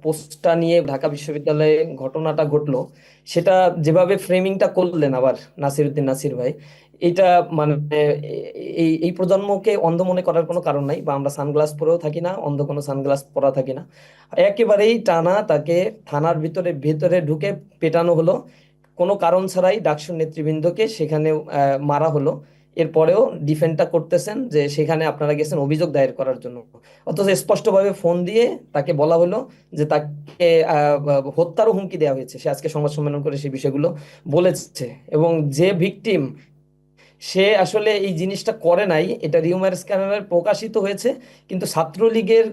পোস্টটা নিয়ে ঢাকা বিশ্ববিদ্যালয়ে ঘটনাটা ঘটলো, সেটা যেভাবে ফ্রেমিংটা করলেন আবার নাসিরউদ্দিন নাসির ভাই, এটা মানে এই এই প্রজন্মকে অন্ধ মনে করার কোনো কারণ নাই, বা আমরা সানগ্লাস পরেও থাকি না, অন্ধ কোনো সানগ্লাস পরা থাকি না। একেবারেই টানা তাকে থানার ভিতরে ভেতরে ঢুকে পেটানো হলো, কোনো কারণ ছাড়াই ডাকসুর নেতৃবৃন্দকে সেখানে মারা হলো। এরপরেও ডিফেন্ডটা করতেছেন যে সেখানে আপনারা গেছেন অভিযোগ দায়ের করার জন্য, অথচ স্পষ্টভাবে ফোন দিয়ে তাকে বলা হলো যে তাকে হত্যারও হুমকি দেওয়া হয়েছে। সে আজকে সংবাদ সম্মেলন করে সেই বিষয়গুলো বলেছে। এবং যে ভিকটিম, সে আসলে এই জিনিসটা করে নাই, এটা রিউমার স্ক্যানারে প্রকাশিত হয়েছে, কিন্তু ছাত্রলীগের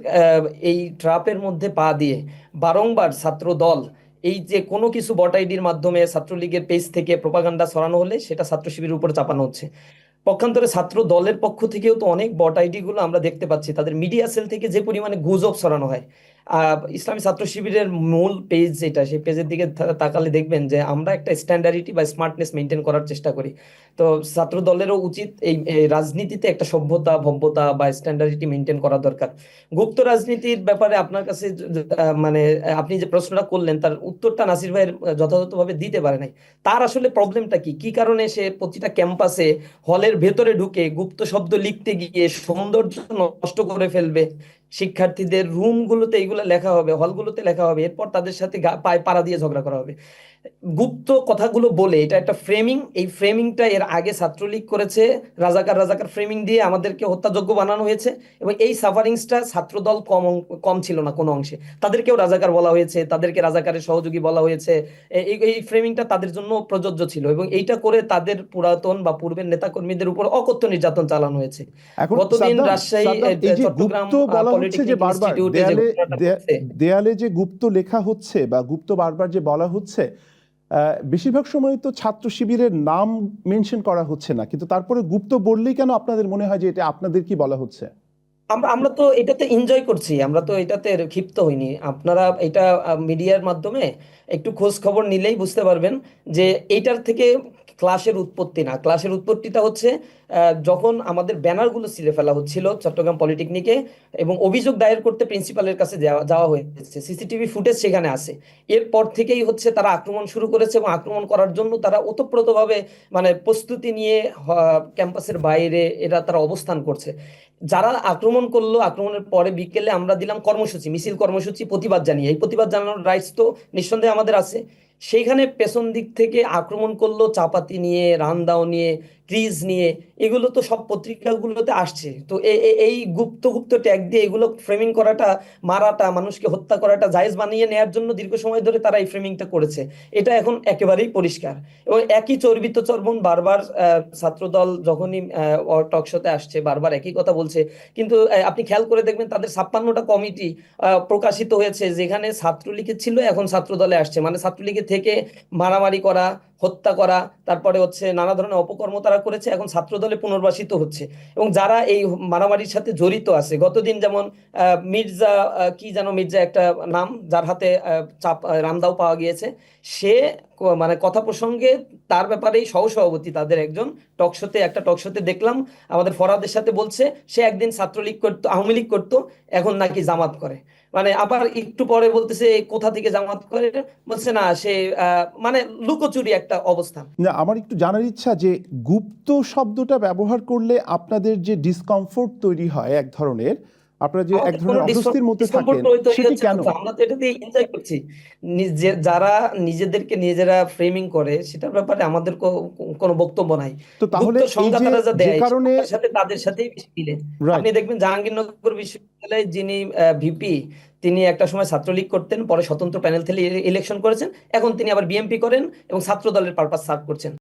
এই ট্রাপের মধ্যে পা দিয়ে বারংবার ছাত্র দল এই যে কোনো কিছু বট আইডির মাধ্যমে ছাত্রলীগের পেজ থেকে প্রপাগান্ডা ছড়ানো হলে সেটা ছাত্র শিবিরের উপর চাপানো হচ্ছে। পক্ষান্তরে ছাত্র দলের পক্ষ থেকেও তো অনেক বট আইডি গুলো আমরা দেখতে পাচ্ছি, তাদের মিডিয়া সেল থেকে যে পরিমাণে গুজব ছড়ানো হয়। ইসলামী ছাত্র শিবিরের মূল পেজ যেটা, সেই পেজের দিকে তাকালে দেখবেন যে আমরা একটা স্ট্যান্ডার্ডিটি বা স্মার্টনেস মেনটেন করার চেষ্টা করি। তো ছাত্র দলেরও উচিত এই রাজনীতিতে একটা সভ্যতা ভব্যতা বা স্ট্যান্ডার্ডিটি মেনটেন করা দরকার। গুপ্ত রাজনীতির ব্যাপারে আপনার কাছে মানে আপনি যে প্রশ্নটা করলেন তার উত্তরটা নাসির ভাইয়ের যথাযথভাবে দিতে পারে নাই। তার আসলে প্রবলেমটা কি, কি কারণে সে প্রতিটা ক্যাম্পাসে হলের ভেতরে ঢুকে গুপ্ত শব্দ লিখতে গিয়ে সৌন্দর্য নষ্ট করে ফেলবে? শিক্ষার্থীদের রুমগুলোতে এগুলো লেখা হবে, হলগুলোতে লেখা হবে, এরপর তাদের সাথে পায়ে পাড়া দিয়ে ঝগড়া করা হবে গুপ্ত কথাগুলো বলে। এটা একটা ফ্রেমিং, এই ফ্রেমিংটা এর আগে ছাত্রলীগ করেছে, রাজাকার রাজাকার ফ্রেমিং দিয়ে আমাদেরকে হত্যাযোগ্য বানানো হয়েছে। এবং এই সাফারিংসটা ছাত্রদল কম কম ছিল না কোনো অংশে, তাদেরকেও রাজাকার বলা হয়েছে, তাদেরকে রাজাকারের সহযোগী বলা হয়েছে। এই এই ফ্রেমিংটা তাদের জন্য প্রযোজ্য ছিল, এবং এইটা করে তাদের পুরাতন বা পূর্বের নেতাকর্মীদের উপর অকথ্য নির্যাতন চালানো হয়েছে। এখন গতদিন সাদ্দাম রাজশাহী সাদ্দাম এই যে চট্টগ্রাম গুপ্ত বলা হচ্ছে যে পলিটেকনিক বারবার ইনস্টিটিউটে যে দেয়ালে ঘটনাটা ঘটছে। দেয়ালে যে গুপ্ত লেখা হচ্ছে বা গুপ্ত বারবার যে বলা হচ্ছে, বেশিরভাগ সময় তো ছাত্র শিবিরের নাম মেনশন করা হচ্ছে না, কিন্তু তারপরে গুপ্ত বললেই কেন আপনাদের মনে হয় যে এটা আপনাদের কি বলা হচ্ছে? আমরা আমরা তো এটাতে এনজয় করছি, আমরা তো এটাতে ক্ষিপ্ত হইনি। আপনারা এটা মিডিয়ার মাধ্যমে একটু খোঁজ খবর নিলেই বুঝতে পারবেন যে এইটার থেকে ক্লাসের উৎপত্তি না। ক্লাসের উৎপত্তিটা হচ্ছে যখন আমাদের ব্যানারগুলো ছিঁড়ে ফেলা হচ্ছিল চট্টগ্রাম পলিটেকনিকে, এবং অভিযোগ দায়ের করতে প্রিন্সিপালের কাছে যাওয়া যাওয়া হয়েছে, সিসিটিভি ফুটেজ সেখানে আছে। এরপর থেকেই হচ্ছে তারা আক্রমণ শুরু করেছে, এবং আক্রমণ করার জন্য তারা ওতপ্রোতভাবে মানে প্রস্তুতি নিয়ে ক্যাম্পাসের বাইরে এরা তারা অবস্থান করছে। যারা আক্রমণ করলো, আক্রমণের পরে বিকেলে আমরা দিলাম কর্মসূচি, মিছিল কর্মসূচি, প্রতিবাদ জানিয়ে। এই প্রতিবাদ জানানোর রাইটস তো নিঃসন্দেহে আমাদের আছে। সেইখানে পেছন দিক থেকে আক্রমণ করলো চাপাতি নিয়ে, রান্দাও নিয়ে, ক্রিজ নিয়ে। এগুলো তো সব পত্রিকাগুলোতে আসছে। তো এই গুপ্ত গুপ্ত ট্যাগ দিয়ে এগুলো ফ্রেমিং করাটা, মারাটা, মানুষকে হত্যা করাটা জায়েজ বানিয়ে নেয়ার জন্য দীর্ঘ সময় ধরে তারা এই ফ্রেমিংটা করেছে। এটা এখন একেবারেই পরিষ্কার। এবং একই চর্বিত চর্বণ বারবার ছাত্রদল যখনই টক শোতে আসছে বারবার একই কথা বলছে। কিন্তু আপনি খেয়াল করে দেখবেন তাদের 56টা কমিটি প্রকাশিত হয়েছে, যেখানে ছাত্রলীগের ছিল এখন ছাত্রদলে আসছে। মানে ছাত্রলীগের থেকে মারামারি করা, হত্যা করা, তারপরে হচ্ছে নানা ধরনের অপকর্ম তারা করেছে, এখন ছাত্রদলে পুনর্বাসিত হচ্ছে। এবং যারা এই মারামারির সাথে জড়িত আছে, গতদিন যেমন মির্জা কি যেন, মির্জা একটা নাম, যার হাতে চাপ রামদাও পাওয়া গিয়েছে, সে মানে কথা প্রসঙ্গে তার ব্যাপারেই সহসভাপতি তাদের একজন টকশোতে, একটা টকশোতে দেখলাম আমাদের ফরহাদের সাথে বলছে সে একদিন ছাত্রলীগ করতো, আওয়ামী লীগ করতো, এখন নাকি জামাত করে। মানে আবার একটু পরে বলতেছে কোথা থেকে জামাত করে, বলছে না সে মানে লুকোচুরি একটা অবস্থান। না, আমার একটু জানার ইচ্ছা যে গুপ্ত শব্দটা ব্যবহার করলে আপনাদের যে ডিসকমফোর্ট তৈরি হয় এক ধরনের, আপনারা যে এক আমাদের কোনো ধরনের অস্বস্তির মধ্যে ডিসকমফোর্ট থাকেন, তৈরি সেটি হচ্ছে না কেন? তো, আমরা তো এটা দিয়ে এনজয় করছি। যারা নিজেদেরকে নিজেরা ফ্রেমিং করে সেটার ব্যাপারে আমাদের কোনো বক্তব্য নাই। তো তাহলে গুপ্তর এই সংজ্ঞা যে তারা যা যে দেয় কারণে, সেটার সাথে তাদের সাথেই বেশি মিলে। রাইট, আপনি দেখবেন জাহাঙ্গীরনগর বিশ্ববিদ্যালয়ে যিনি ভিপি, তিনি একটা সময় ছাত্রলীগ করতেন, পরে স্বতন্ত্র প্যানেল থেকে ইলেকশন করেছেন, এখন তিনি আবার বিএমপি করেন এবং ছাত্র দলের পারপাস সার্ভ করছেন।